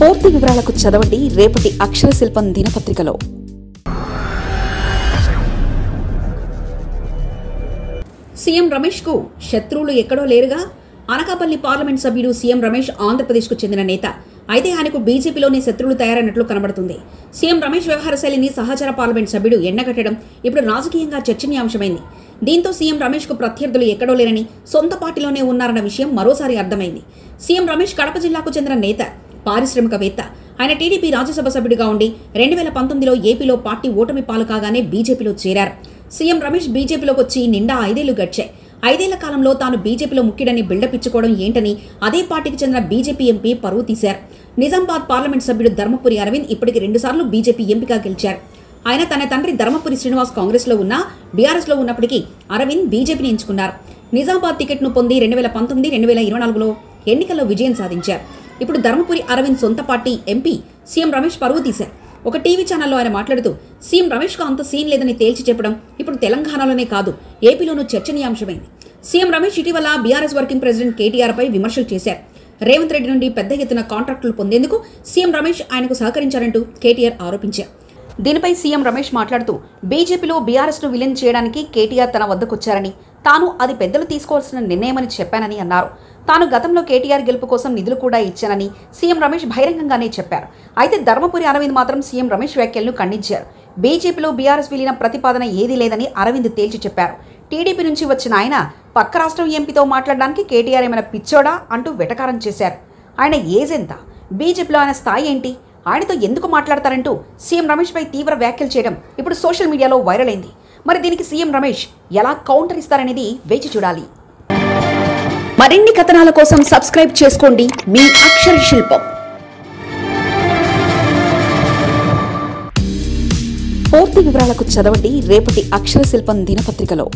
పూర్తి వివరాలకు చదవండి రేపటి అక్షర శిల్పం దినపత్రికలో. సీఎం రమేష్ కు శత్రువులు ఎక్కడో లేరుగా. అనకాపల్లి పార్లమెంట్ సభ్యుడు సీఎం రమేష్ ఆంధ్రప్రదేశ్ కు చెందిన నేత. అయితే ఆయనకు బీజేపీలోనే శత్రువులు తయారైనట్లు కనబడుతుంది. సీఎం రమేష్ వ్యవహార శైలిని సహచర పార్లమెంట్ సభ్యుడు ఎండగట్టడం ఇప్పుడు రాజకీయంగా చర్చనీయాంశమైంది. దీంతో సీఎం రమేష్ కు ప్రత్యర్థులు ఎక్కడో లేరని, సొంత పార్టీలోనే ఉన్నారన్న విషయం మరోసారి అర్థమైంది. సీఎం రమేష్ కడప జిల్లాకు చెందిన నేత, పారిశ్రామికవేత్త. ఆయన టీడీపీ రాజ్యసభ సభ్యుడిగా ఉండి 2019లో ఏపీలో పార్టీ ఓటమి పాలు కాగానే బీజేపీలో చేరారు. సీఎం రమేష్ బీజేపీలోకి వచ్చి నిండా 5 ఏళ్లు గడిచాయి. 5 ఏళ్ల కాలంలో తాను బీజేపీలో ముఖ్యుడని బిల్డప్ ఇచ్చుకోవడం ఏంటని అదే పార్టీకి చెందిన బీజేపీ ఎంపీ పరువు తీశారు. నిజామాబాద్ పార్లమెంట్ సభ్యుడు ధర్మపురి అరవింద్ ఇప్పటికి 2 సార్లు బీజేపీ ఎంపీగా గెలిచారు. ఆయన తన తండ్రి ధర్మపురి శ్రీనివాస్ కాంగ్రెస్లో ఉన్నా బీఆర్ఎస్లో ఉన్నప్పటికీ అరవింద్ బీజేపీని ఎంచుకున్నారు. నిజామాబాద్ టికెట్ను పొంది 2019, 2024లో ఎన్నికల్లో విజయం సాధించారు. ఇప్పుడు ధర్మపురి అరవింద్ సొంత పార్టీ ఎంపీ సీఎం రమేష్ పరువు తీశారు. ఒక టీవీ ఛానల్లో ఆయన మాట్లాడుతూ సీఎం రమేష్కు అంత సీన్ లేదని తేల్చి చెప్పడం ఇప్పుడు తెలంగాణలోనే కాదు, ఏపీలోనూ చర్చనీయాంశమైంది. సీఎం రమేష్ ఇటీవల బీఆర్ఎస్ వర్కింగ్ ప్రెసిడెంట్ కేటీఆర్ పై విమర్శలు చేశారు. రేవంత్ రెడ్డి నుండి పెద్ద ఎత్తున కాంట్రాక్టులు పొందేందుకు సీఎం రమేష్ ఆయనకు సహకరించారంటూ కేటీఆర్ ఆరోపించారు. దీనిపై సీఎం రమేష్ మాట్లాడుతూ బీజేపీలో బీఆర్ఎస్ను విలీనం చేయడానికి కేటీఆర్ తన వద్దకొచ్చారని, తాను అది పెద్దలు తీసుకోవాల్సిన నిర్ణయమని చెప్పానని అన్నారు. తాను గతంలో కేటీఆర్ గెలుపు కోసం నిధులు కూడా ఇచ్చానని సీఎం రమేష్ బహిరంగంగానే చెప్పారు. అయితే ధర్మపురి అరవింద్ మాత్రం సీఎం రమేష్ వ్యాఖ్యలను ఖండించారు. బీజేపీలో బీఆర్ఎస్ విలీన ప్రతిపాదన ఏదీ లేదని అరవింద్ తేల్చి చెప్పారు. టీడీపీ నుంచి వచ్చిన ఆయన పక్క రాష్ట్రం ఎంపీతో మాట్లాడడానికి కేటీఆర్ ఏమైనా పిచ్చోడా అంటూ వెటకారం చేశారు. ఆయన ఏజ్ ఎంత, బీజేపీలో ఆయన స్థాయి ఏంటి, ఆయనతో ఎందుకు మాట్లాడతారంటూ సీఎం రమేష్ పై తీవ్ర వ్యాఖ్యలు చేయడం ఇప్పుడు సోషల్ మీడియాలో వైరల్ అయింది. మరి దీనికి సీఎం రమేష్ ఎలా కౌంటర్ ఇస్తారనేది వేచి చూడాలి. మరిన్ని కథనాల కోసం సబ్స్క్రైబ్ చేసుకోండి మీ అక్షర శిల్పం. పూర్తి వివరాలకు చదవండి రేపటి అక్షర శిల్పం దినపత్రికలో.